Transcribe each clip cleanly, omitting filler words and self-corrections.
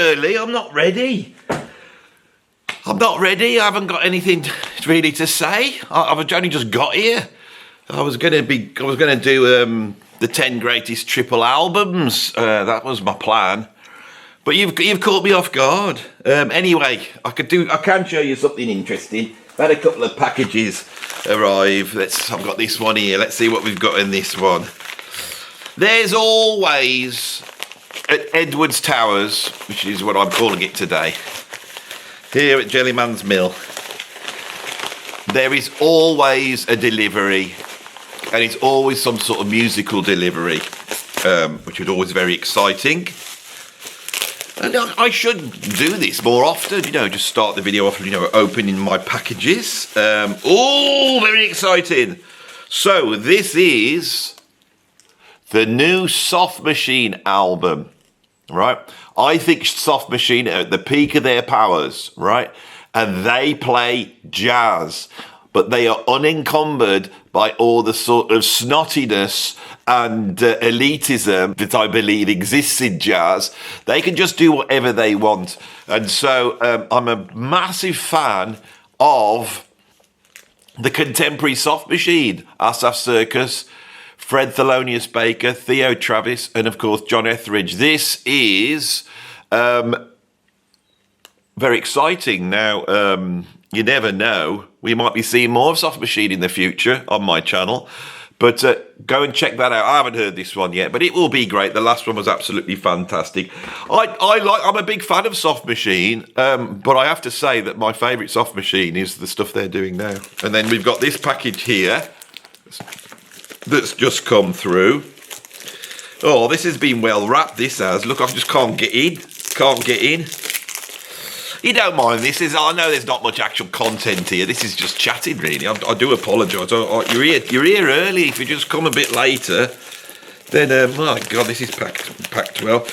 early. I'm not ready. I haven't got anything really to say. I've only just got here. I was going to do the 10 greatest triple albums. That was my plan. But you've caught me off guard. Anyway, I can show you something interesting. I've had a couple of packages arrive. I've got this one here. Let's see what we've got in this one. There's always at Edwards Towers, which is what I'm calling it today, here at Jellyman's Mill, there is always a delivery, and it's always some sort of musical delivery, which is always very exciting. And I should do this more often, just start the video off, opening my packages. Very exciting. So this is the new Soft Machine album, right? I think Soft Machine are at the peak of their powers, right? And they play jazz, but they are unencumbered by all the sort of snottiness and elitism that I believe exists in jazz. They can just do whatever they want. And so I'm a massive fan of the contemporary Soft Machine, Asaf Circus, Fred Thelonious Baker, Theo Travis, and of course John Etheridge. This is very exciting. Now, you never know. We might be seeing more of Soft Machine in the future on my channel. But go and check that out. I haven't heard this one yet, but it will be great. The last one was absolutely fantastic. I'm a big fan of Soft Machine, but I have to say that my favourite Soft Machine is the stuff they're doing now. And then we've got this package here that's just come through. Oh, this has been well wrapped, this has. Look, I just can't get in. You don't mind this? I know there's not much actual content here. This is just chatting, really. I do apologise. You're here early. If you just come a bit later, then my God, this is packed well.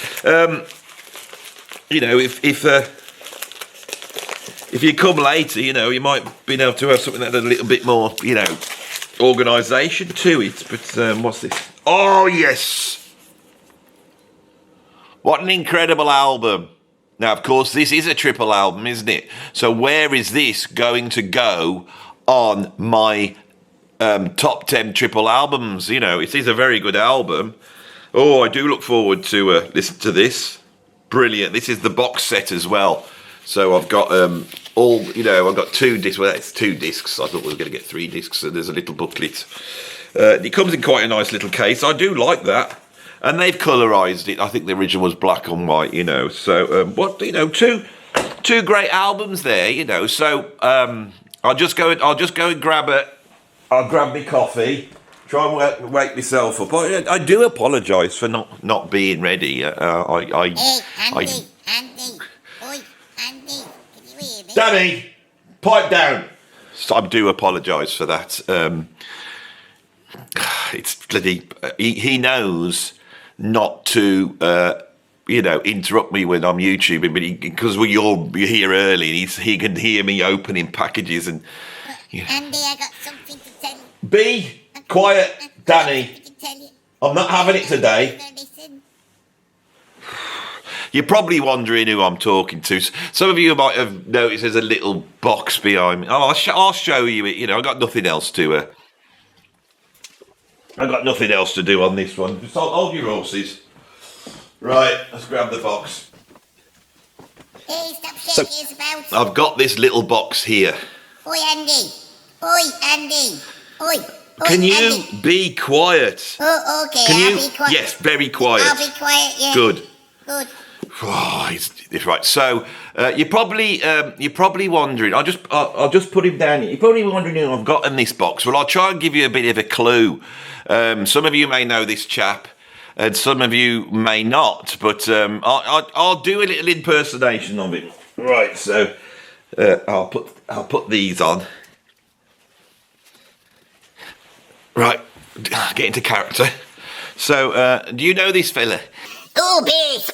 If you come later, you might be able to have something that had a little bit more, organisation to it. But what's this? Oh yes! What an incredible album. Now, of course, this is a triple album, isn't it? So where is this going to go on my top 10 triple albums? It is a very good album. Oh, I do look forward to listen to this. Brilliant. This is the box set as well. So I've got I've got 2 discs. Well, it's 2 discs. I thought we were going to get 3 discs. So there's a little booklet. It comes in quite a nice little case. I do like that. And they've colorized it. I think the original was black and white, So, two great albums there, So, I'll just go and grab it. I'll grab my coffee. Try and wake myself up. I do apologise for not being ready. Hey, Andy. Oi, Andy. Can you hear me? Danny, pipe down. So I do apologise for that. It's bloody. He knows not to, interrupt me when I'm YouTubing, but because you're here early, he can hear me opening packages and. Andy, I got something to tell you. Be quiet, Danny. I'm not having it today. You're probably wondering who I'm talking to. Some of you might have noticed there's a little box behind me. Oh, I'll show you it. I've got nothing else to. I've got nothing else to do on this one. Just hold your horses. Right, let's grab the box. Hey, stop shaking about. I've got this little box here. Oi, Andy. Oi. Can you Andy. be quiet? Oh, okay. I'll be quiet. Yes, very quiet. I'll be quiet, yeah. Good. Oh, he's right. So you're probably wondering. I'll just put him down here. You're probably wondering who I've got in this box. Well, I'll try and give you a bit of a clue. Some of you may know this chap, and some of you may not. But I'll do a little impersonation of him. Right. So I'll put these on. Right. Get into character. So do you know this fella? Oh, Bass.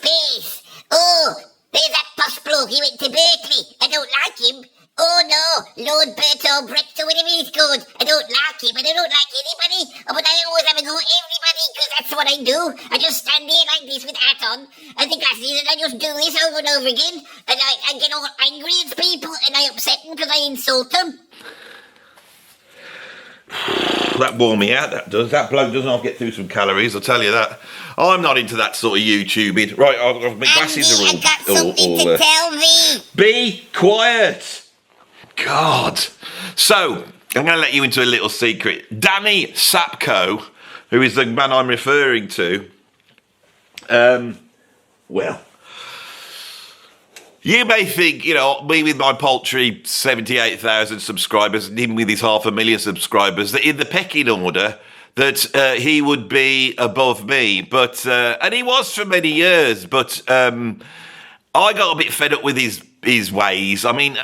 Oh, there's that posh bloke. He went to Berkeley. I don't like him. Oh, no. Lord Berto Brecht or whatever he's called. I don't like him. I don't like anybody. But I always have a go at everybody because that's what I do. I just stand here like this with hat on and the glasses, and I just do this over and over again. And I get all angry at people, and I upset them because I insult them. That wore me out, that does. That bloke doesn't have to get through some calories, I'll tell you that. I'm not into that sort of YouTubing. Right, my glasses Andy, are all... I got something to tell me. Be quiet! God. So, I'm going to let you into a little secret. Danny Sapco, who is the man I'm referring to, well... You may think, you know, me with my paltry 78,000 subscribers, and him with his 500,000 subscribers, that in the pecking order, that he would be above me. But, and he was for many years, but I got a bit fed up with his ways. I mean,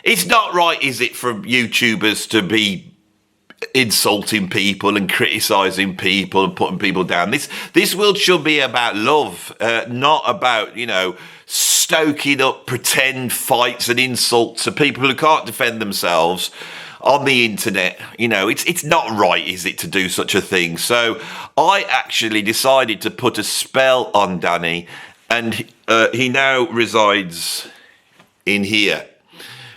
it's not right, is it, for YouTubers to be insulting people and criticising people and putting people down. This world should be about love, not about, you know, stoking up pretend fights and insults to people who can't defend themselves on the internet. You know, it's not right, is it, to do such a thing? So I actually decided to put a spell on Danny, and he now resides in here.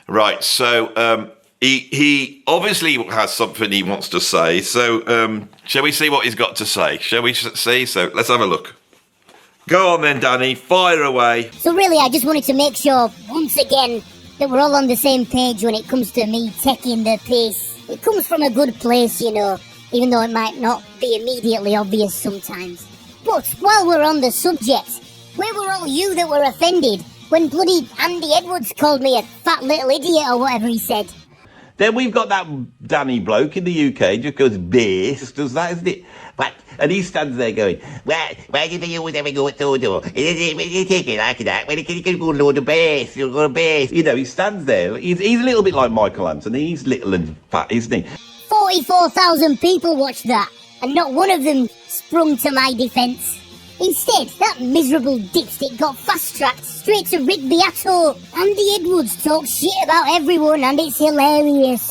Right, so he obviously has something he wants to say. So shall we see what he's got to say? Shall we see? So let's have a look. Go on then, Danny, fire away. So really, I just wanted to make sure, once again, that we're all on the same page when it comes to me taking the piss. It comes from a good place, you know, even though it might not be immediately obvious sometimes. But while we're on the subject, where were all you that were offended when bloody Andy Edwards called me a fat little idiot or whatever he said? Then we've got that Danny bloke in the UK, just goes bass, does that, isn't it? But, and he stands there going, why did you always ever go at Todo? You take it like that, when you can go load of bass, you'll go to bass. You know, he stands there, he's a little bit like Michael Anthony, he's little and fat, isn't he? 44,000 people watched that, and not one of them sprung to my defence. Instead, that miserable dipstick got fast-tracked straight to Rick Beato. Andy Edwards talks shit about everyone, and it's hilarious.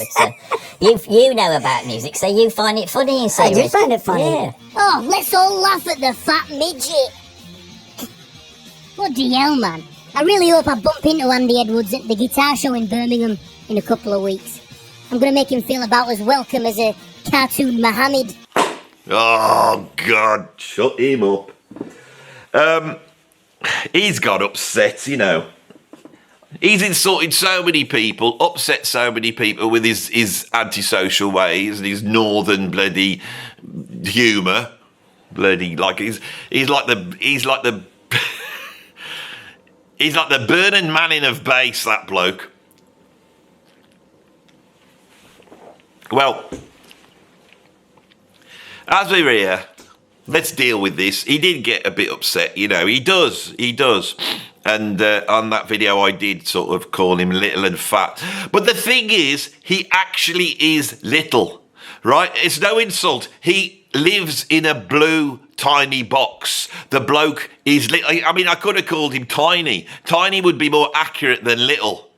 You know about music, so you find it funny, so I do find it funny. Yeah. Oh, let's all laugh at the fat midget. Bloody hell, man. I really hope I bump into Andy Edwards at the guitar show in Birmingham in a couple of weeks. I'm going to make him feel about as welcome as a cartoon Muhammad. Oh, God, shut him up. He's got upset, you know. He's insulted so many people, upset so many people with his antisocial ways and his northern bloody humour. Bloody, like he's like the he's like the Bernard Manning of bass, that bloke. Well, as we're here, let's deal with this. He did get a bit upset, you know. He does. And on that video, I did sort of call him little and fat. But the thing is, he actually is little, right? It's no insult. He lives in a blue tiny box. The bloke is little. I mean, I could have called him tiny. Tiny would be more accurate than little.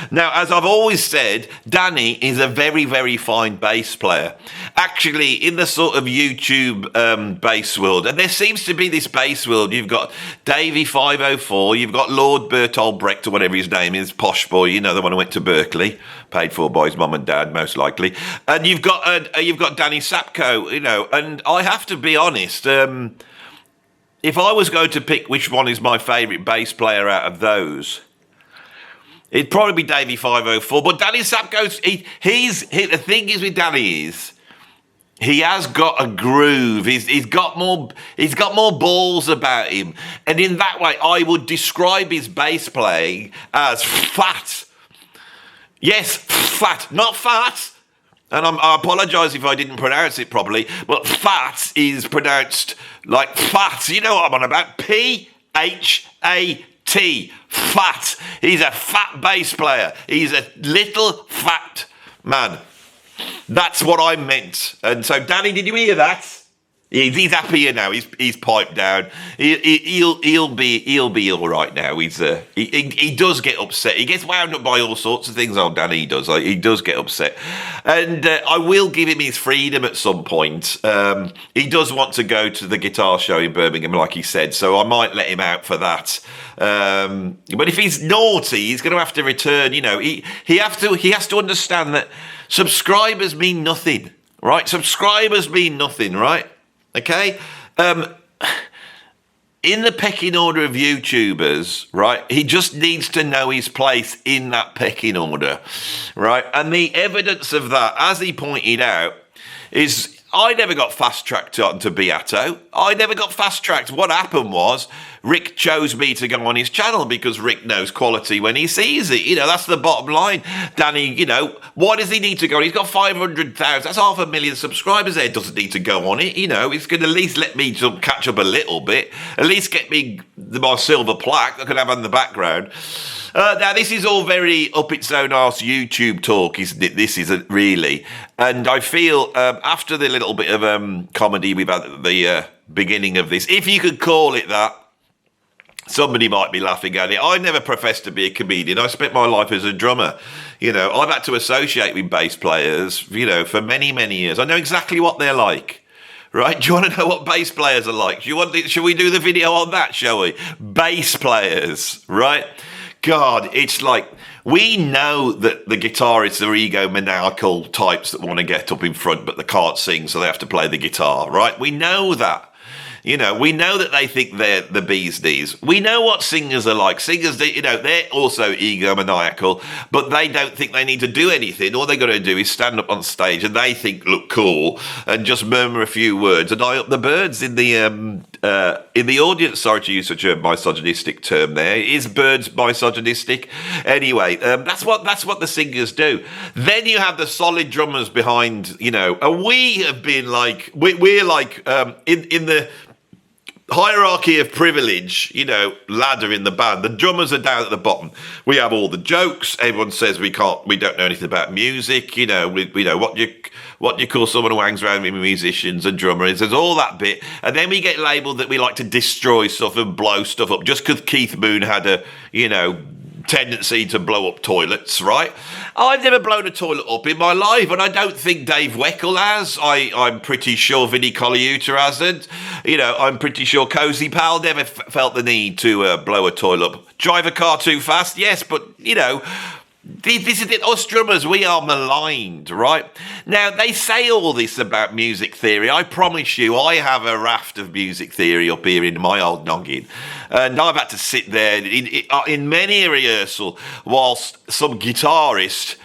Now, as I've always said, Danny is a very, very fine bass player. Actually, in the sort of YouTube bass world, and there seems to be this bass world, you've got Davey 504, you've got Lord Bertolt Brecht, or whatever his name is, posh boy, you know, the one who went to Berkeley, paid for by his mum and dad, most likely. And you've got Danny Sapco, you know, and I have to be honest, if I was going to pick which one is my favourite bass player out of those, it'd probably be Davey 504, but Danny Sapko's, the thing is with Danny is, he has got a groove, he's got more balls about him, and in that way, I would describe his bass playing as fat. Yes, fat, not fat, and I apologise if I didn't pronounce it properly, but fat is pronounced like fat, you know what I'm on about, P-H-A-T, fat. He's a fat bass player. He's a little fat man. That's what I meant. And so, Danny, did you hear that? He's happier now. He's piped down. He'll be all right now. He does get upset. He gets wound up by all sorts of things. Old Danny does. He does get upset, and I will give him his freedom at some point. He does want to go to the guitar show in Birmingham, like he said. So I might let him out for that. But if he's naughty, he's going to have to return. You know, he has to understand that subscribers mean nothing, right? Subscribers mean nothing, right? Okay, in the pecking order of YouTubers, right, he just needs to know his place in that pecking order, right? And the evidence of that, as he pointed out, is I never got fast-tracked onto Beato. I never got fast-tracked. What happened was Rick chose me to go on his channel because Rick knows quality when he sees it. You know, that's the bottom line. Danny, you know, why does he need to go on? He's got 500,000. That's 500,000 subscribers there. Doesn't need to go on it. You know, it's going to at least let me catch up a little bit. At least get me my silver plaque that I can have on the background. Now, this is all very up its own arse YouTube talk, isn't it? This isn't really. And I feel after the little bit of comedy we've had at the beginning of this, if you could call it that, somebody might be laughing at it. I never professed to be a comedian. I spent my life as a drummer. You know, I've had to associate with bass players, you know, for many, many years. I know exactly what they're like. Right? Do you want to know what bass players are like? Shall we do the video on that, shall we? Bass players, right? God, it's like, we know that the guitarists are egomaniacal types that want to get up in front, but they can't sing, so they have to play the guitar, right? We know that. You know, we know that they think they're the bee's knees. We know what singers are like. Singers, you know, they're also egomaniacal, but they don't think they need to do anything. All they got to do is stand up on stage and they think look cool and just murmur a few words and eye up the birds in the audience. Sorry to use such a misogynistic term there. Is birds misogynistic? Anyway, that's what the singers do. Then you have the solid drummers behind, you know, and we have been like, we're like in the hierarchy of privilege, you know, ladder in the band. The drummers are down at the bottom. We have all the jokes. Everyone says we don't know anything about music. You know, we know what you call someone who hangs around with musicians and drummers. There's all that bit, and then we get labelled that we like to destroy stuff and blow stuff up just because Keith Moon had a, you know, tendency to blow up toilets, right? I've never blown a toilet up in my life, and I don't think Dave Weckl has. I'm pretty sure Vinnie Colaiuta hasn't. You know, I'm pretty sure Cozy Pal never felt the need to blow a toilet up. Drive a car too fast? Yes, but, you know, this is it. Us drummers, we are maligned, right? Now, they say all this about music theory. I promise you, I have a raft of music theory up here in my old noggin. And I've had to sit there in many rehearsal whilst some guitarist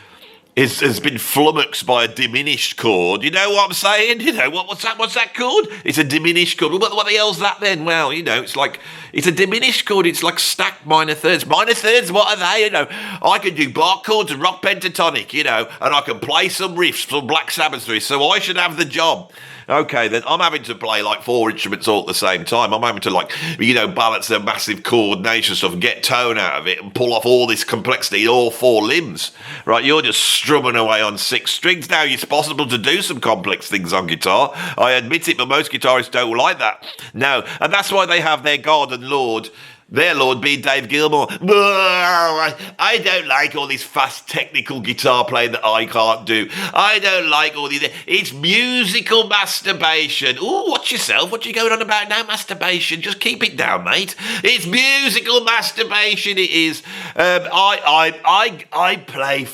has been flummoxed by a diminished chord. You know what I'm saying? You know, what's that chord? It's a diminished chord. What the hell's that then? Well, you know, it's a diminished chord. It's like stacked minor thirds. Minor thirds, what are they? You know, I can do bar chords and rock pentatonic, you know, and I can play some riffs, some Black Sabbath riffs, so I should have the job. Okay, then I'm having to play like 4 instruments all at the same time. I'm having to, like, you know, balance a massive coordination stuff and get tone out of it and pull off all this complexity in all 4 limbs, right? You're just strumming away on 6 strings. Now, it's possible to do some complex things on guitar. I admit it, but most guitarists don't like that. No, and that's why they have their God and Lord. Their Lord being Dave Gilmour. I don't like all this fast technical guitar playing that I can't do. I don't like all these. It's musical masturbation. Ooh, watch yourself. What you going on about now? Masturbation. Just keep it down, mate. It's musical masturbation. It is. I play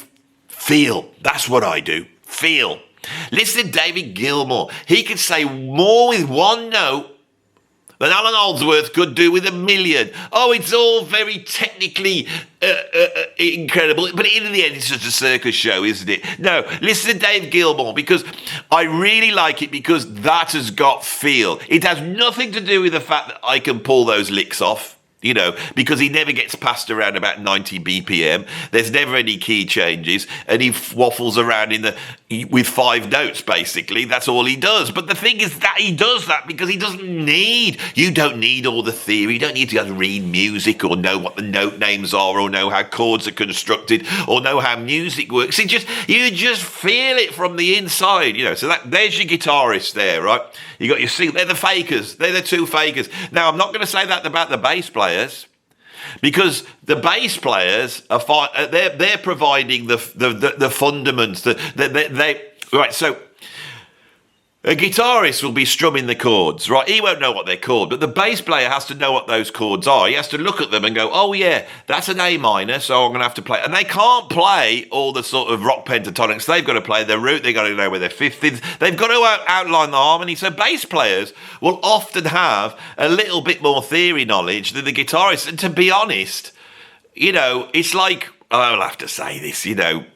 feel. That's what I do. Feel. Listen to David Gilmour. He could say more with one note than Alan Holdsworth could do with 1,000,000. Oh, it's all very technically incredible, but in the end, it's just a circus show, isn't it? No, listen to Dave Gilmour, because I really like it, because that has got feel. It has nothing to do with the fact that I can pull those licks off. you know, because he never gets past around about 90 BPM. There's never any key changes, and he waffles around with 5 notes, basically. That's all he does. But the thing is that he does that because you don't need all the theory. You don't need to read music or know what the note names are or know how chords are constructed or know how music works. You just feel it from the inside, you know. So there's your guitarist there, right? You got your they're the fakers. They're the 2 fakers. Now, I'm not going to say that about the bass players, because the bass players are they're providing the fundaments. Right. So a guitarist will be strumming the chords, right? He won't know what they're called, but the bass player has to know what those chords are. He has to look at them and go, oh yeah, that's an A minor, so I'm going to have to play. And they can't play all the sort of rock pentatonics. They've got to play their root. They've got to know where their fifth is. They've got to outline the harmony. So bass players will often have a little bit more theory knowledge than the guitarists. And to be honest, you know, it's like, I'll have to say this, you know,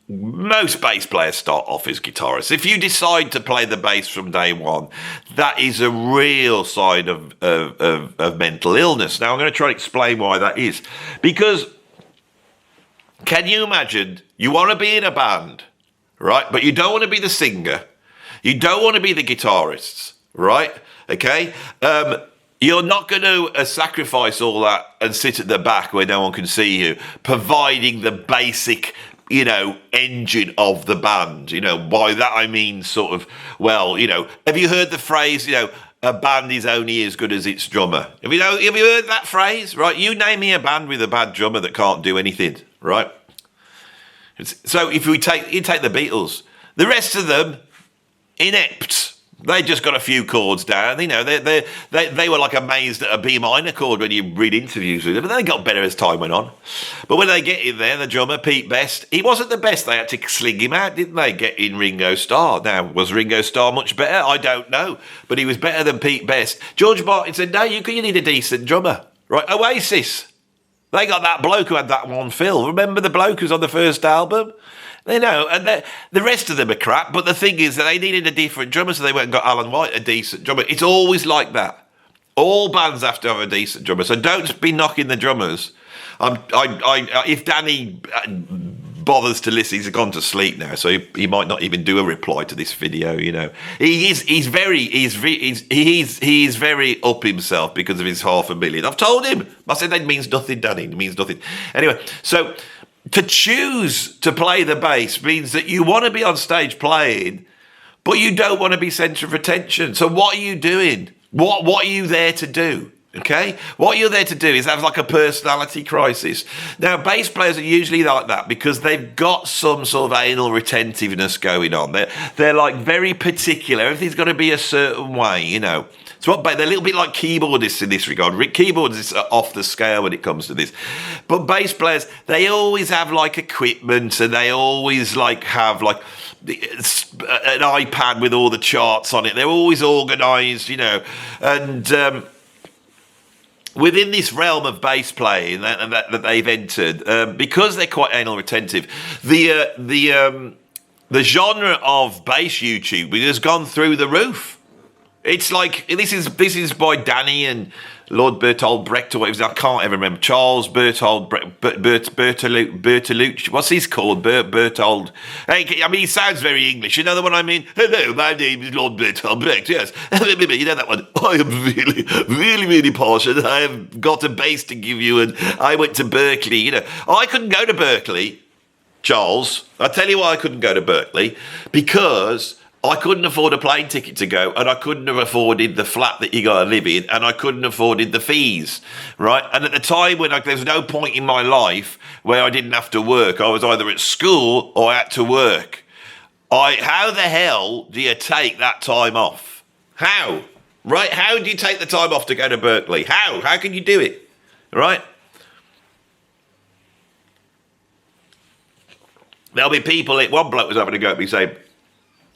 most bass players start off as guitarists. If you decide to play the bass from day one, that is a real sign of mental illness. Now, I'm going to try to explain why that is. Because can you imagine, you want to be in a band, right? But you don't want to be the singer. You don't want to be the guitarists, right? Okay? You're not going to sacrifice all that and sit at the back where no one can see you, providing the basic, you know, engine of the band. You know, by that I mean sort of, well, you know, have you heard the phrase, you know, a band is only as good as its drummer? Have you heard that phrase? Right, you name me a band with a bad drummer that can't do anything, right? So if you take the Beatles, the rest of them, inept. They just got a few chords down, you know. They were like amazed at a B minor chord when you read interviews with them, but they got better as time went on. But when they get in there, the drummer, Pete Best, he wasn't the best. They had to sling him out, didn't they? Get in Ringo Starr. Now, was Ringo Starr much better? I don't know, but he was better than Pete Best. George Martin said, no, you need a decent drummer. Right, Oasis. They got that bloke who had that one fill. Remember the bloke who was on the first album? They know, and the rest of them are crap, but the thing is that they needed a different drummer, so they went and got Alan White, a decent drummer. It's always like that. All bands have to have a decent drummer, so don't be knocking the drummers. If Danny bothers to listen, he's gone to sleep now, so he might not even do a reply to this video, you know. He's very up himself because of his $500,000. I've told him. I said that means nothing, Danny. It means nothing. Anyway, so to choose to play the bass means that you want to be on stage playing, but you don't want to be centre of attention. So what are you doing? What are you there to do? Okay? What you're there to do is have like a personality crisis. Now, bass players are usually like that because they've got some sort of anal retentiveness going on. They're like very particular. Everything's got to be a certain way, you know. So they're a little bit like keyboardists in this regard. Keyboardists are off the scale when it comes to this. But bass players, they always have like equipment, and they always like have like an iPad with all the charts on it. They're always organised, you know. And within this realm of bass playing that they've entered, because they're quite anal retentive, the genre of bass YouTube has gone through the roof. It's like, this is by Danny and Lord Bertold Brecht, or whatever. I can't ever remember. Charles Bertold Bertolucci. What's his called? Bertold. Hey, I mean, he sounds very English. You know the one I mean? Hello, my name is Lord Bertold Brecht. Yes. You know that one? I am really, really, really posh, and I have got a bass to give you, and I went to Berkeley. You know, I couldn't go to Berkeley, Charles. I'll tell you why I couldn't go to Berkeley. Because I couldn't afford a plane ticket to go, and I couldn't have afforded the flat that you got to live in, and I couldn't have afforded the fees, right? And at the time when there was no point in my life where I didn't have to work, I was either at school or I had to work. How the hell do you take that time off? How? Right? How do you take the time off to go to Berkeley? How? How can you do it? Right? There'll be people, one bloke was having a go at me saying,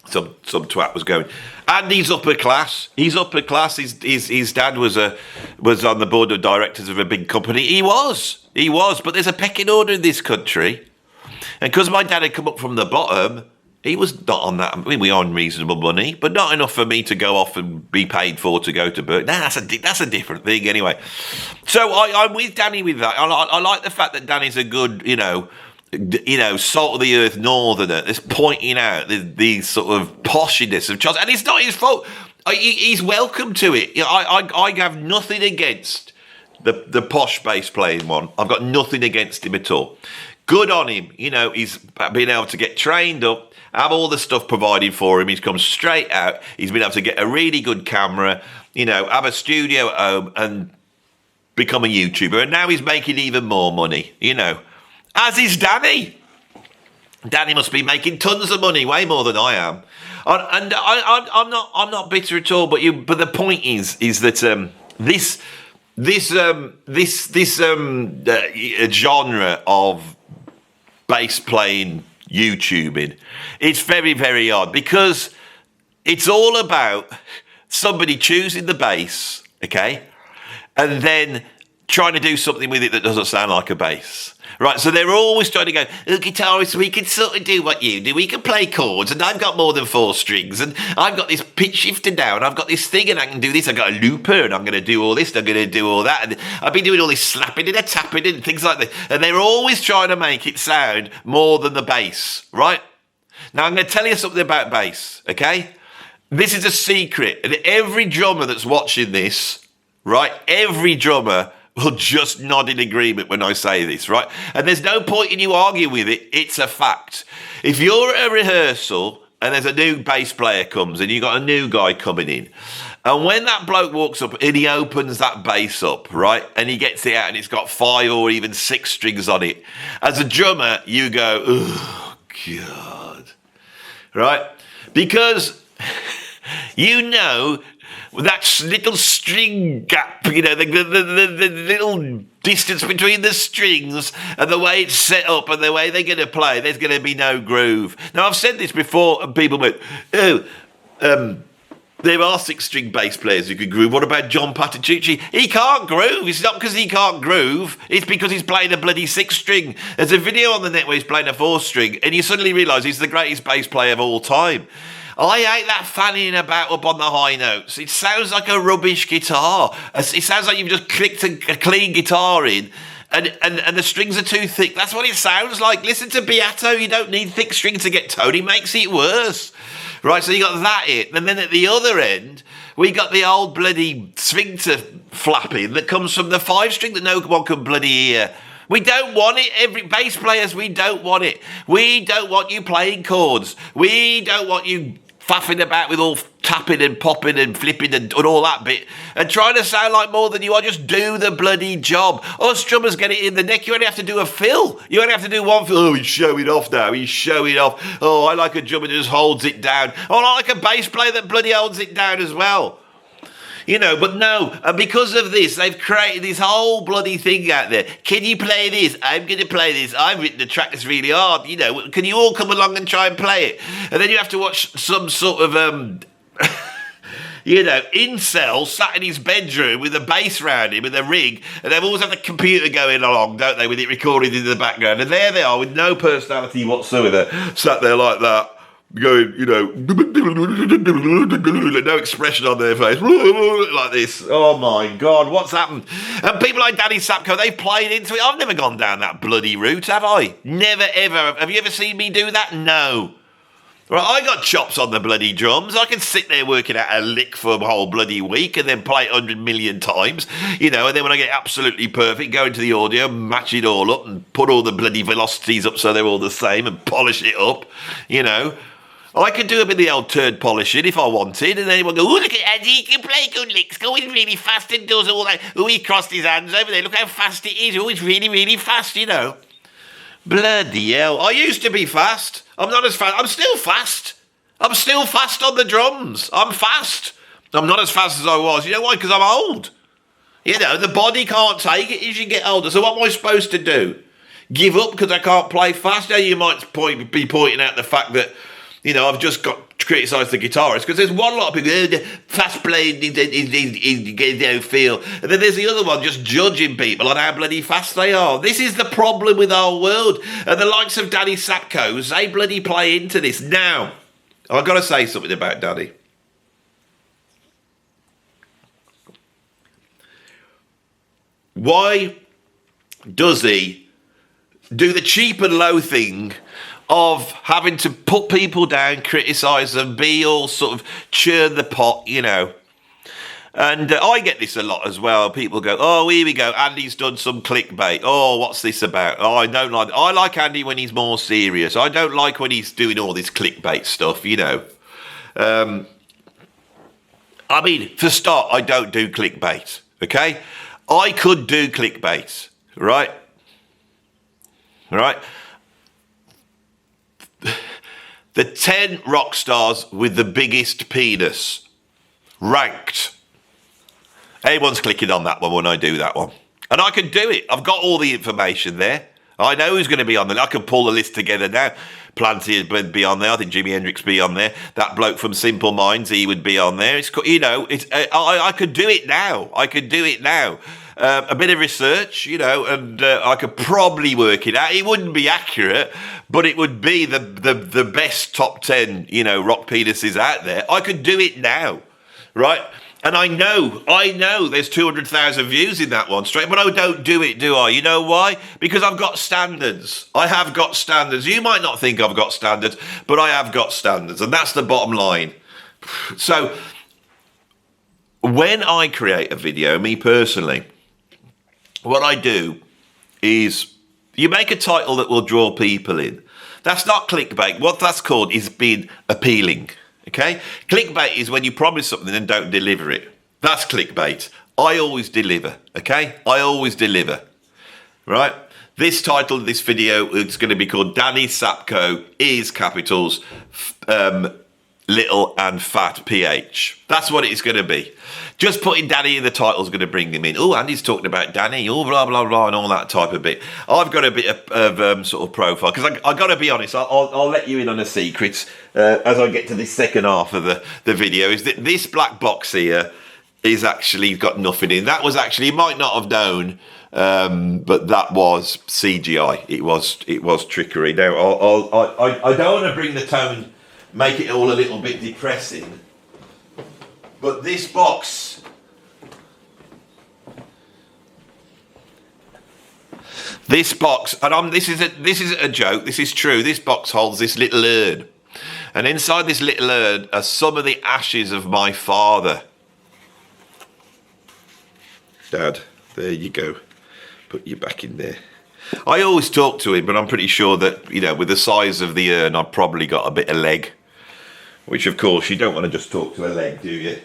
some twat was going, and he's upper class. He's upper class. His dad was on the board of directors of a big company. He was. But there's a pecking order in this country, and because my dad had come up from the bottom, He was not on that. I mean, we are on reasonable money, but not enough for me to go off and be paid for to go to Berkeley. Nah, that's a different thing anyway. So I'm with Danny with that. I like the fact that Danny's a good, salt of the earth northerner that's pointing out these sort of poshiness of Charles, and it's not his fault. He's welcome to it. I have nothing against the posh bass playing one. I've got nothing against him at all. Good on him. He's been able to get trained up, have all the stuff provided for him. He's come straight out. He's been able to get a really good camera, have a studio at home and become a YouTuber. And now he's making even more money, as is Danny. Danny must be making tons of money, way more than I am. And I'm not bitter at all. But the point is that this genre of bass playing YouTubing, it's very, very odd because it's all about somebody choosing the bass, okay, and then trying to do something with it that doesn't sound like a bass. Right, so they're always trying to go, guitarists, we can sort of do what you do. We can play chords, and I've got more than 4 strings, and I've got this pitch shifter down, I've got this thing, and I can do this. I've got a looper, and I'm going to do all this, and I'm going to do all that. And I've been doing all this slapping and tapping and things like that. And they're always trying to make it sound more than the bass, right? Now, I'm going to tell you something about bass, okay? This is a secret, and every drummer that's watching this, right, every drummer will just nod in agreement when I say this, right? And there's no point in you arguing with it. It's a fact. If you're at a rehearsal and there's a new bass player comes and you got a new guy coming in, and when that bloke walks up and he opens that bass up, right, and he gets it out and it's got 5 or even 6 strings on it, as a drummer, you go, oh, God, right? Because that little string gap, the little distance between the strings and the way it's set up and the way they're going to play, there's going to be no groove. Now, I've said this before and people went, there are 6-string bass players who could groove. What about John Patitucci? He can't groove. It's not because he can't groove. It's because he's playing a bloody 6-string. There's a video on the net where he's playing a 4-string and you suddenly realise he's the greatest bass player of all time. I hate that fanning about up on the high notes. It sounds like a rubbish guitar. It sounds like you've just clicked a clean guitar in and the strings are too thick. That's what it sounds like. Listen to Beato. You don't need thick strings to get tone. He makes it worse. Right, so you got that in. And then at the other end, we got the old bloody sphincter flapping that comes from the 5-string that no one can bloody hear. We don't want it. Every bass players, we don't want it. We don't want you playing chords. We don't want you faffing about with all tapping and popping and flipping and all that bit and trying to sound like more than you are. Just do the bloody job. Us drummers get it in the neck. You only have to do a fill. You only have to do one fill. Oh, he's showing off now. He's showing off. Oh, I like a drummer that just holds it down. Oh, I like a bass player that bloody holds it down as well. But no, and because of this, they've created this whole bloody thing out there. Can you play this? I'm going to play this. I've written the track that's really hard. Can you all come along and try and play it? And then you have to watch some sort of, incel sat in his bedroom with a bass round him and a rig, and they've always had the computer going along, don't they, with it recorded in the background. And there they are with no personality whatsoever, sat there like that. Going, no expression on their face, like this. Oh my God, what's happened? And people like Danny Sapco, they've played into it. I've never gone down that bloody route, have I? Never, ever. Have you ever seen me do that? No. Right, I got chops on the bloody drums. I can sit there working out a lick for a whole bloody week and then play it 100 million times, and then when I get absolutely perfect, go into the audio, match it all up and put all the bloody velocities up so they're all the same and polish it up, I could do a bit of the old turd polishing if I wanted, and then anyone go, oh, look at Andy, he can play good licks, going really fast and does all that. Oh, he crossed his hands over there, look how fast it is. Oh, it's really, really fast, Bloody hell. I used to be fast. I'm not as fast. I'm still fast. I'm still fast on the drums. I'm fast. I'm not as fast as I was. You know why? Because I'm old. The body can't take it as you get older. So what am I supposed to do? Give up because I can't play fast? Now you might be pointing out the fact that You know, I've just got to criticise the guitarist because there's one lot of people, fast playing, don't feel. And then there's the other one just judging people on how bloody fast they are. This is the problem with our world. And the likes of Danny Sapco, they bloody play into this. Now, I've got to say something about Danny. Why does he do the cheap and low thing of having to put people down, criticise them, be all sort of churn the pot, you know? And I get this a lot as well. People go, oh, here we go, Andy's done some clickbait. Oh, what's this about? Oh, I don't like... I like Andy when he's more serious. I don't like when he's doing all this clickbait stuff, you know. I mean, for start, I don't do clickbait, okay? I could do clickbait, right? Right? The 10 rock stars with the biggest penis, ranked. Everyone's clicking on that one when I do that one. And I can do it. I've got all the information there. I know who's going to be on there. I can pull the list together now. Planty would be on there. I think Jimi Hendrix be on there. That bloke from Simple Minds, he would be on there. It's, you know, it's I could do it now. I could do it now. A bit of research, you know, and I could probably work it out. It wouldn't be accurate, but it would be the best top 10, you know, rock penises out there. I could do it now, right? And I know there's 200,000 views in that one straight, but I don't do it, do I? You know why? Because I've got standards. I have got standards. You might not think I've got standards, but I have got standards, and that's the bottom line. So when I create a video, me personally, what I do is you make a title that will draw people in. That's not clickbait. What that's called is being appealing. Okay? Clickbait is when you promise something and don't deliver it. That's clickbait. I always deliver. Okay? I always deliver. Right? This title of this video is going to be called Danny Sapco is capitals little and fat PH. That's what it's going to be. Just putting Danny in the title is going to bring him in. Oh, Andy's talking about Danny, oh, blah, blah, blah, and all that type of bit. I've got a bit of sort of profile, because I got to be honest, I'll let you in on a secret as I get to this second half of the video, is that this black box here is actually got nothing in. That was actually, you might not have known, but that was CGI. It was trickery. Now, I don't want to bring the tone, make it all a little bit depressing, but this box, and this isn't a joke. This is true. This box holds this little urn, and inside this little urn are some of the ashes of my father. Dad, there you go. Put you back in there. I always talk to him, but I'm pretty sure that, you know, with the size of the urn, I've probably got a bit of leg. Which, of course, you don't want to just talk to a leg, do you?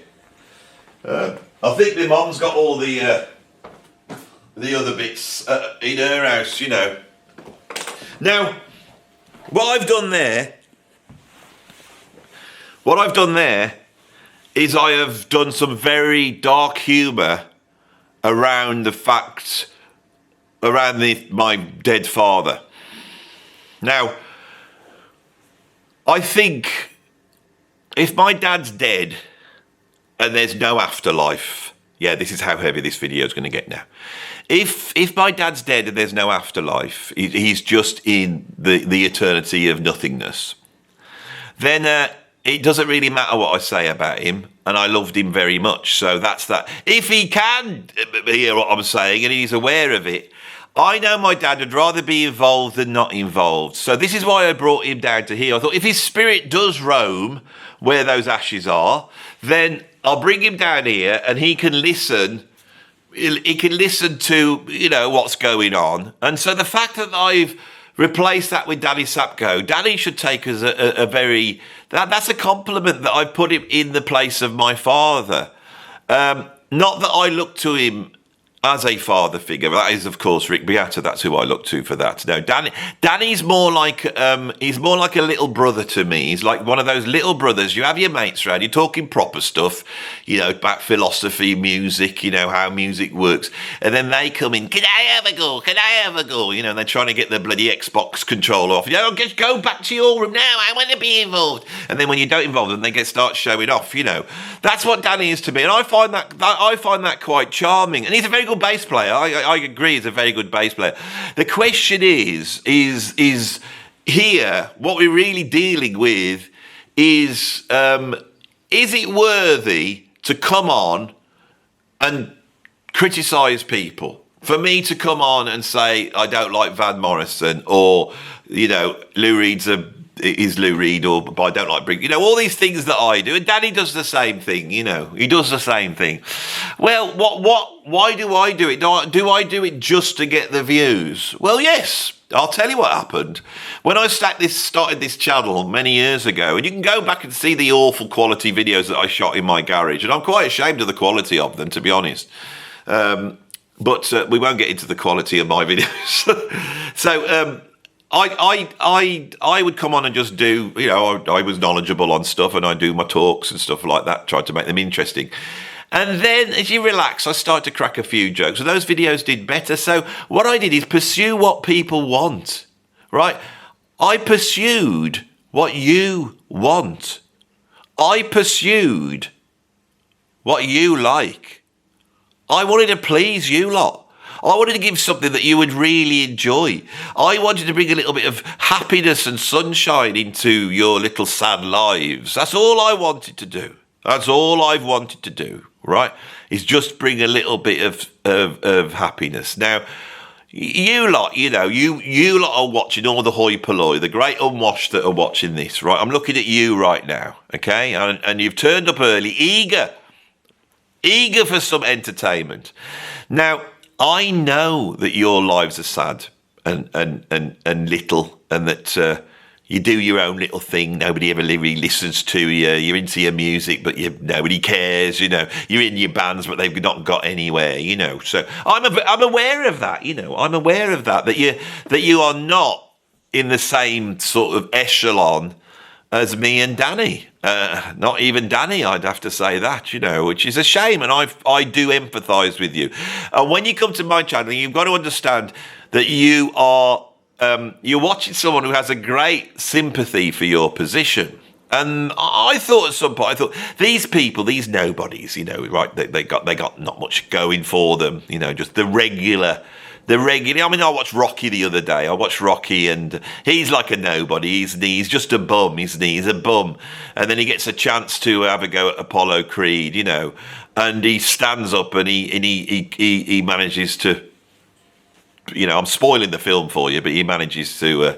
I think my mum's got all the other bits in her house, you know. Now, what I've done there is I have done some very dark humour around the fact, around my dead father. Now, I think if my dad's dead and there's no afterlife, yeah, this is how heavy this video is going to get now. If my dad's dead and there's no afterlife, he's just in the eternity of nothingness, then it doesn't really matter what I say about him, and I loved him very much. So that's that. If he can hear what I'm saying and he's aware of it, I know my dad would rather be involved than not involved. So this is why I brought him down to here. I thought if his spirit does roam where those ashes are, then I'll bring him down here and he can listen. He can listen to, you know, what's going on. And so the fact that I've replaced that with Danny Sapco, Danny should take as a very... That's a compliment that I've put him in the place of my father. Not that I look to him as a father figure. That is, of course, Rick Beato. That's who I look to for that. No, Danny's more like he's more like a little brother to me. He's like one of those little brothers. You have your mates around, you're talking proper stuff, you know, about philosophy, music, you know, how music works, and then they come in. Can I have a go? Can I have a go? You know, and they're trying to get the bloody Xbox controller off. You know, just go back to your room now. I want to be involved. And then when you don't involve them, they start showing off. You know, that's what Danny is to me, and I find that quite charming. And he's a very good bass player. I agree, he's a very good bass player. The question is here, what we're really dealing with is it worthy to come on and criticise people? For me to come on and say, I don't like Van Morrison, or, you know, Lou Reed's is Lou Reed, or but I don't like Brink, you know, all these things that I do, and Danny does the same thing, you know, he does the same thing. Well, why do I do it? Do I do it just to get the views? Well, yes, I'll tell you what happened. When I started this channel many years ago, and you can go back and see the awful quality videos that I shot in my garage, and I'm quite ashamed of the quality of them, to be honest. But we won't get into the quality of my videos. So, I would come on and just do, you know, I was knowledgeable on stuff, and I do my talks and stuff like that, tried to make them interesting. And then as you relax, I started to crack a few jokes, and those videos did better. So what I did is pursue what people want, right? I pursued what you want. I pursued what you like. I wanted to please you lot. I wanted to give something that you would really enjoy. I wanted to bring a little bit of happiness and sunshine into your little sad lives. That's all I wanted to do. That's all I've wanted to do, right? Is just bring a little bit of happiness. Now, you lot, you know, you lot are watching all the hoi polloi, the great unwashed that are watching this, right? I'm looking at you right now, okay? And you've turned up early, eager for some entertainment. Now, I know that your lives are sad and little, and that you do your own little thing. Nobody ever really listens to you. You're into your music, but nobody cares. You know, you're in your bands, but they've not got anywhere. You know, so I'm aware of that. You know, I'm aware of that you are not in the same sort of echelon as me and Danny. Not even Danny, I'd have to say that, you know, which is a shame, and I do empathise with you. And when you come to my channel, you've got to understand that you are you're watching someone who has a great sympathy for your position. And I thought at some point, these people, these nobodies, you know, right? They got not much going for them, you know, just the regular. I mean, I watched Rocky the other day. I watched Rocky, and he's like a nobody. He's just a bum. He's a bum. And then he gets a chance to have a go at Apollo Creed, you know, and he stands up and he manages to, you know, I'm spoiling the film for you, but he manages to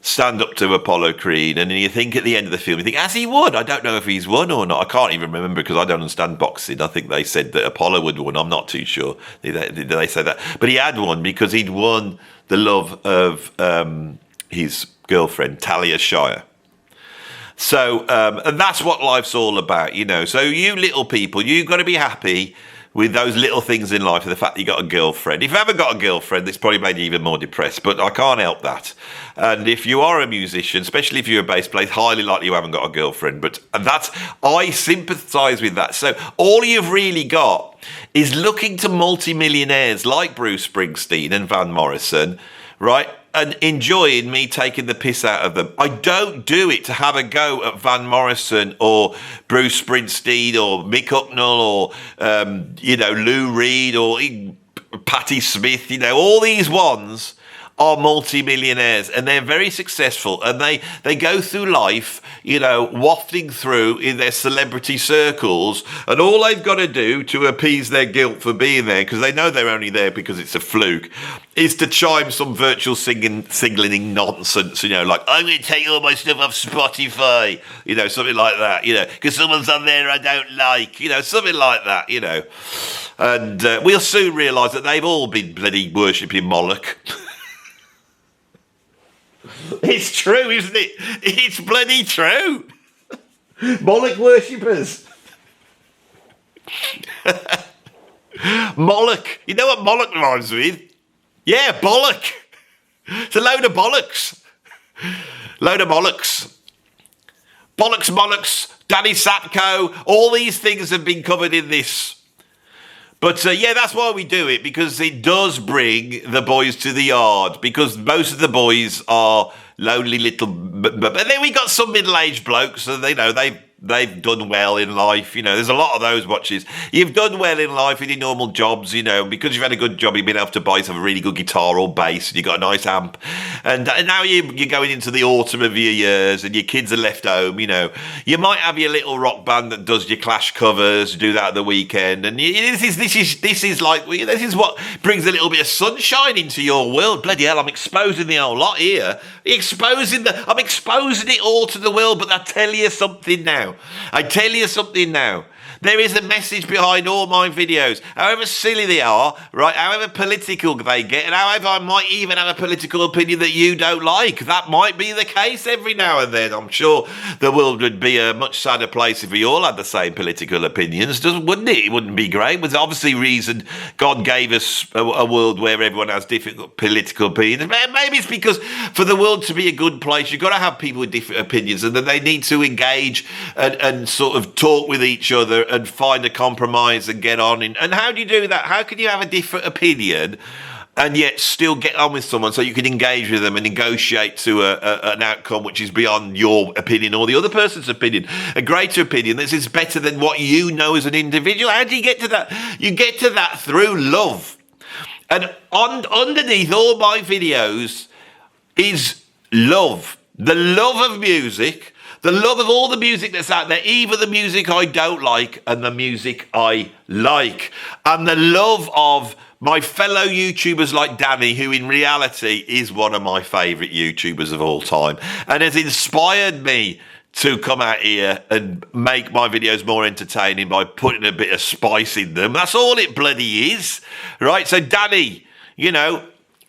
stand up to Apollo Creed, and then you think at the end of the film, you think, has he won? I don't know if he's won or not. I can't even remember because I don't understand boxing. I think they said that Apollo would win. I'm not too sure. Did they say that? But he had won because he'd won the love of his girlfriend, Talia Shire. So, and that's what life's all about, you know. So you little people, you've got to be happy with those little things in life, and the fact that you got a girlfriend. If you haven't got a girlfriend, it's probably made you even more depressed, but I can't help that. And if you are a musician, especially if you're a bass player, it's highly likely you haven't got a girlfriend. And I sympathise with that. So all you've really got is looking to multi-millionaires like Bruce Springsteen and Van Morrison, right? And enjoying me taking the piss out of them. I don't do it to have a go at Van Morrison or Bruce Springsteen or Mick Hucknall or, you know, Lou Reed or Patti Smith. You know, all these ones are multi-millionaires, and they're very successful, and they go through life, you know, wafting through in their celebrity circles, and all they've got to do to appease their guilt for being there, because they know they're only there because it's a fluke, is to chime some virtual signaling nonsense, you know, like, I'm going to take all my stuff off Spotify, you know, something like that, you know, because someone's on there I don't like, you know, something like that, you know. And we'll soon realise that they've all been bloody worshipping Moloch. It's true, isn't it? It's bloody true. Moloch worshippers. Moloch. You know what Moloch rhymes with? Yeah, bollock. It's a load of bollocks. Load of bollocks. Bollocks, mollocks, Danny Sapco, all these things have been covered in this. But yeah, that's why we do it, because it does bring the boys to the yard, because most of the boys are lonely little... But then we got some middle-aged blokes, and they've done well in life. You know, there's a lot of those watches. You've done well in life in your normal jobs, you know, because you've had a good job, you've been able to buy yourself a really good guitar or bass, and you've got a nice amp. And now you're going into the autumn of your years, and your kids are left home, you know. You might have your little rock band that does your Clash covers, do that at the weekend. And this is what brings a little bit of sunshine into your world. Bloody hell, I'm exposing the whole lot here. I'm exposing it all to the world, but I tell you something now. There is a message behind all my videos. However silly they are, right? However political they get, and however I might even have a political opinion that you don't like. That might be the case every now and then. I'm sure the world would be a much sadder place if we all had the same political opinions, wouldn't it? It wouldn't be great. There's obviously reason God gave us a world where everyone has different political opinions. Maybe it's because for the world to be a good place, you've got to have people with different opinions, and then they need to engage and sort of talk with each other and find a compromise and get on. And how do you do that? How can you have a different opinion and yet still get on with someone so you can engage with them and negotiate to an outcome which is beyond your opinion or the other person's opinion, a greater opinion that is better than what you know as an individual? How do you get to that? You get to that through love. And underneath all my videos is love. The love of music, the love of all the music that's out there, even the music I don't like and the music I like. And the love of my fellow YouTubers like Danny, who in reality is one of my favourite YouTubers of all time and has inspired me to come out here and make my videos more entertaining by putting a bit of spice in them. That's all it bloody is, right? So Danny, you know,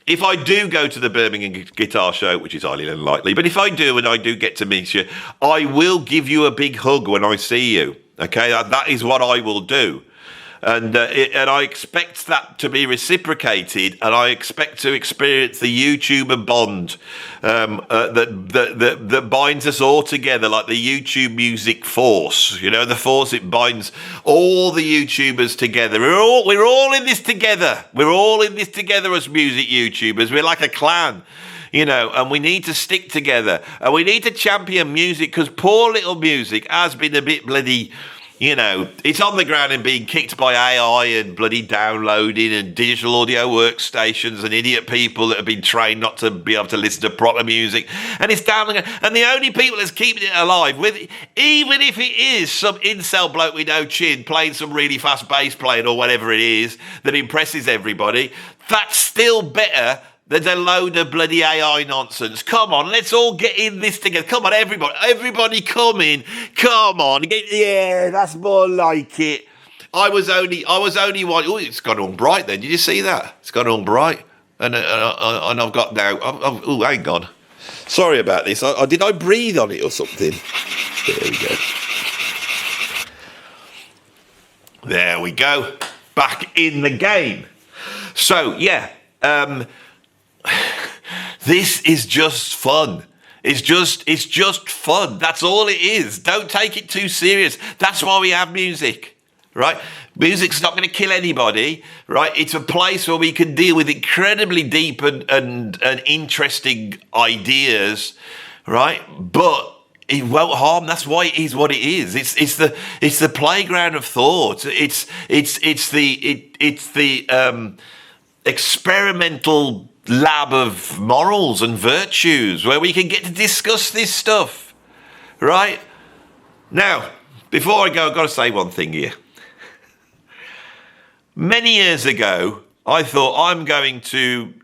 if I do go to the Birmingham Guitar Show, which is highly unlikely, but if I do and I do get to meet you, I will give you a big hug when I see you. Okay, that is what I will do. And I expect that to be reciprocated, and I expect to experience the YouTuber bond that binds us all together, like the YouTube music force. You know, the force, it binds all the YouTubers together. We're all in this together. We're all in this together as music YouTubers. We're like a clan. You know, and we need to stick together, and we need to champion music, because poor little music has been a bit bloody. You know, it's on the ground and being kicked by AI and bloody downloading and digital audio workstations and idiot people that have been trained not to be able to listen to proper music. And it's down the ground. And the only people that's keeping it alive, even if it is some incel bloke with no chin playing some really fast bass playing or whatever it is that impresses everybody, that's still better. There's a load of bloody AI nonsense. Come on, let's all get in this together. Come on, everybody come in. Come on. Yeah, that's more like it. I was only one. Oh, it's gone all bright then. Did you see that? It's gone all bright. And I've got now. Oh, hang on. Sorry about this. Did I breathe on it or something? There we go. There we go. Back in the game. So, yeah. This is just fun. It's just fun. That's all it is. Don't take it too serious. That's why we have music, right? Music's not going to kill anybody, right? It's a place where we can deal with incredibly deep and interesting ideas, right? But it won't harm. That's why it is what it is. It's the playground of thought. It's the experimental lab of morals and virtues where we can get to discuss this stuff, right? Now, before I go, I've got to say one thing here. Many years ago, I thought I'm going to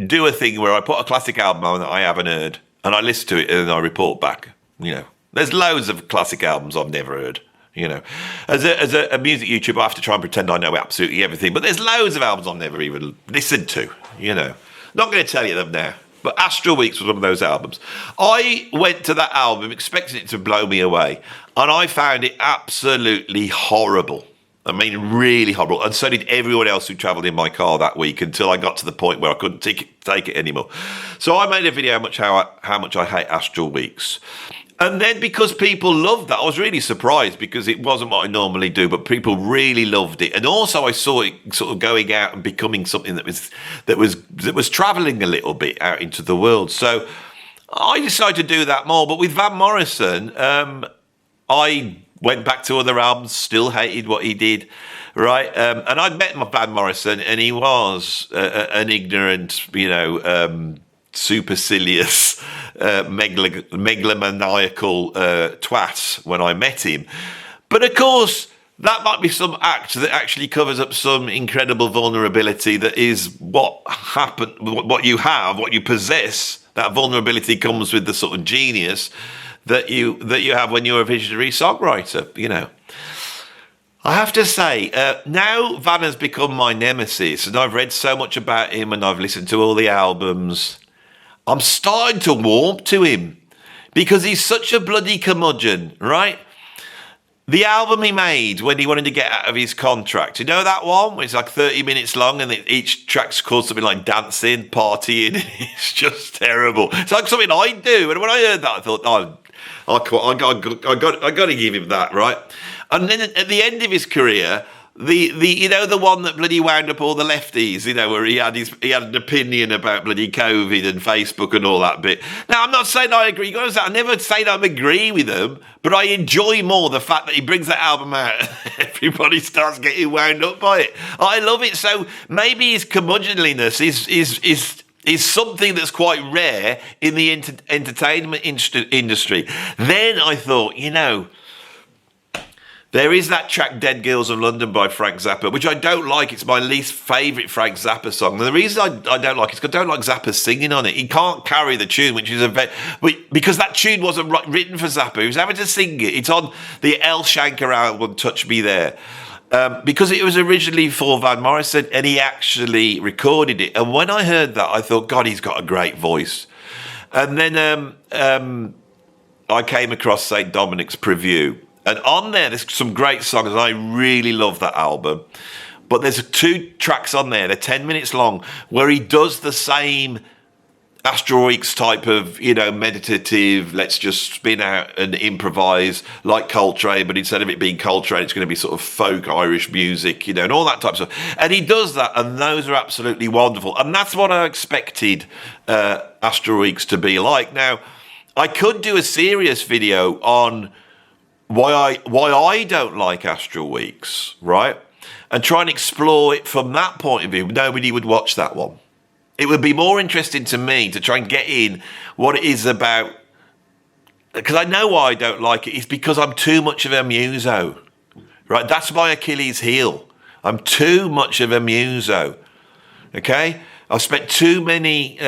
do a thing where I put a classic album on that I haven't heard, and I listen to it and I report back. You know, there's loads of classic albums I've never heard. You know, as a music YouTuber, I have to try and pretend I know absolutely everything, but there's loads of albums I've never even listened to, you know. Not going to tell you them now, but Astral Weeks was one of those albums. I went to that album expecting it to blow me away, and I found it absolutely horrible. I mean, really horrible. And so did everyone else who travelled in my car that week until I got to the point where I couldn't take it anymore. So I made a video how much I hate Astral Weeks. And then because people loved that, I was really surprised because it wasn't what I normally do, but people really loved it. And also I saw it sort of going out and becoming something that was travelling a little bit out into the world. So I decided to do that more. But with Van Morrison, I went back to other albums, still hated what he did, right? And I'd met my Van Morrison, and he was an ignorant, supercilious, megalomaniacal twat when I met him. But of course, that might be some act that actually covers up some incredible vulnerability that is what happened, what you have, what you possess. That vulnerability comes with the sort of genius that you have when you're a visionary songwriter, I have to say, now Van has become my nemesis, and I've read so much about him and I've listened to all the albums. I'm starting to warm to him because he's such a bloody curmudgeon, right? The album he made when he wanted to get out of his contract, you know that one? It's like 30 minutes long and each track's called something like dancing, partying. It's just terrible. It's like something I do. And when I heard that, I thought, I got to give him that, right? And then at the end of his career, the one that bloody wound up all the lefties, where he had an opinion about bloody COVID and Facebook and all that bit. Now, I'm not saying I agree. I never say that I agree with him, but I enjoy more the fact that he brings that album out. Everybody starts getting wound up by it. I love it. So maybe his curmudgeonliness is something that's quite rare in the entertainment industry. Then I thought, there is that track Dead Girls of London by Frank Zappa, which I don't like. It's my least favourite Frank Zappa song. And the reason I don't like it is because I don't like Zappa singing on it. He can't carry the tune, which is because that tune wasn't written for Zappa. He was having to sing it. It's on the El Shanker album, Touch Me There. Because it was originally for Van Morrison and he actually recorded it. And when I heard that, I thought, God, he's got a great voice. And then I came across St. Dominic's Preview. And on there's some great songs, and I really love that album. But there's 2 tracks on there, they're 10 minutes long, where he does the same Astral Weeks type of, meditative, let's just spin out and improvise like Coltrane, but instead of it being Coltrane, it's going to be sort of folk Irish music, and all that type of stuff. And he does that, and those are absolutely wonderful. And that's what I expected Astral Weeks to be like. Now, I could do a serious video on why I don't like Astral Weeks, right? And try and explore it from that point of view. Nobody would watch that one. It would be more interesting to me to try and get in what it is about, because I know why I don't like it. It's because I'm too much of a muso, right? That's my Achilles heel. I'm too much of a muso, okay? I've spent too many,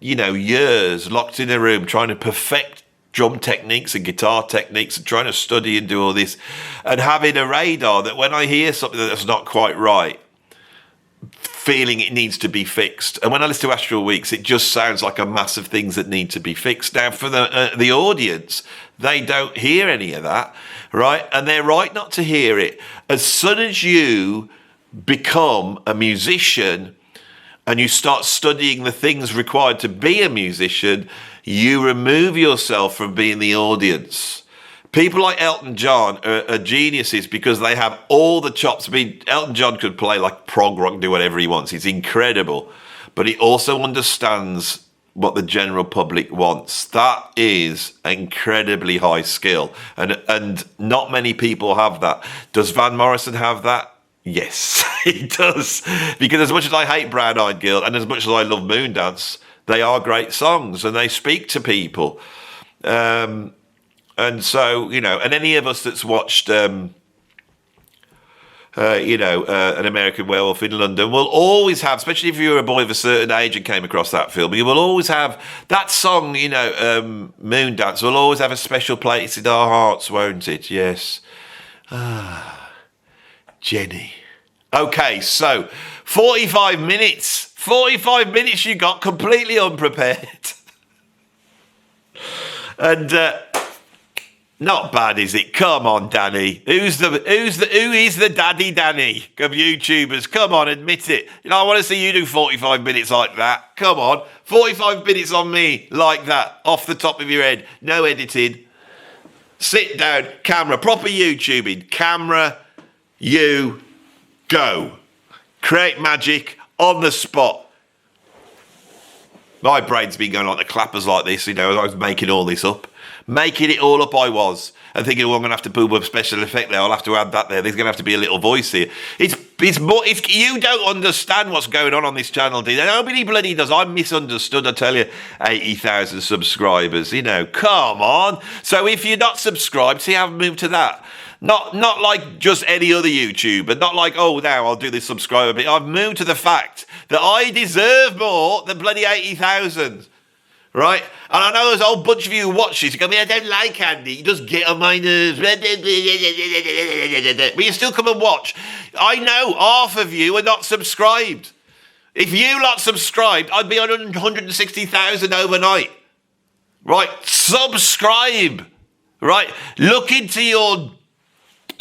years locked in a room trying to perfect drum techniques and guitar techniques and trying to study and do all this and having a radar that when I hear something that's not quite right, feeling it needs to be fixed. And when I listen to Astral Weeks, it just sounds like a mass of things that need to be fixed. Now, for the audience, they don't hear any of that, right? And they're right not to hear it. As soon as you become a musician and you start studying the things required to be a musician, you remove yourself from being the audience. People like Elton John are geniuses because they have all the chops. I mean, Elton John could play like prog rock, do whatever he wants. He's incredible. But he also understands what the general public wants. That is incredibly high skill. And not many people have that. Does Van Morrison have that? Yes, he does. Because as much as I hate Brown Eyed Girl and as much as I love Moondance, they are great songs and they speak to people. And so, and any of us that's watched, An American Werewolf in London will always have, especially if you're a boy of a certain age and came across that film, you will always have that song, Moondance will always have a special place in our hearts, won't it? Yes. Jenny. Okay, so 45 minutes. 45 minutes you got completely unprepared. And Not bad, is it? Come on, Danny. Who is the daddy Danny of YouTubers? Come on, admit it. I want to see you do 45 minutes like that. Come on, 45 minutes on me like that, off the top of your head, no editing. Sit down, camera, proper YouTubing. Camera, you, go. Create magic on the spot. My brain's been going like the clappers like this, I was making all this up. Making it all up I was. And thinking, well, I'm going to have to boob up special effect there. I'll have to add that there. There's going to have to be a little voice here. It's more, you don't understand what's going on this channel, do you? Nobody bloody does. I'm misunderstood, I tell you. 80,000 subscribers, come on. So if you're not subscribed, see how I've moved to that. Not like just any other YouTuber. Not like, oh, now I'll do this subscriber bit. I've moved to the fact that I deserve more than bloody 80,000. Right? And I know there's a whole bunch of you who watch this. You go, I don't like Andy. He just get on my nerves. But you still come and watch. I know half of you are not subscribed. If you lot subscribed, I'd be on 160,000 overnight. Right? Subscribe. Right? Look into your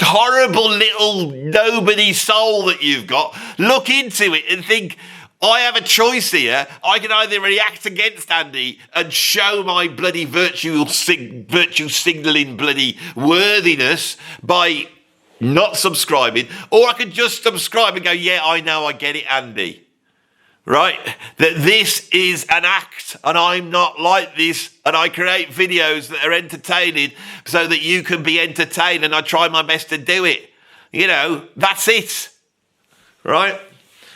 horrible little nobody soul that you've got. Look into it and think, I have a choice here. I can either react against Andy and show my bloody virtue signalling bloody worthiness by not subscribing, or I could just subscribe and go, yeah, I know, I get it, Andy. Right? That this is an act and I'm not like this, and I create videos that are entertaining so that you can be entertained, and I try my best to do it. That's it. Right?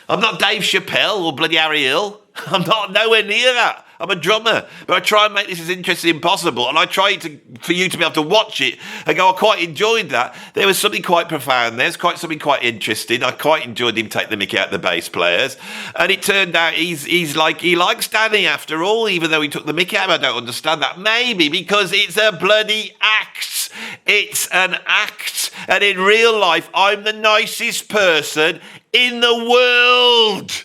I'm not Dave Chappelle or bloody Harry Hill. I'm not nowhere near that. I'm a drummer, but I try and make this as interesting as possible, and I try for you to be able to watch it and go, I quite enjoyed that. There was something quite profound. There's something quite interesting. I quite enjoyed him take the mickey out of the bass players, and it turned out he likes Danny after all, even though he took the mickey out. I don't understand that. Maybe because it's a bloody act. It's an act, and in real life, I'm the nicest person in the world.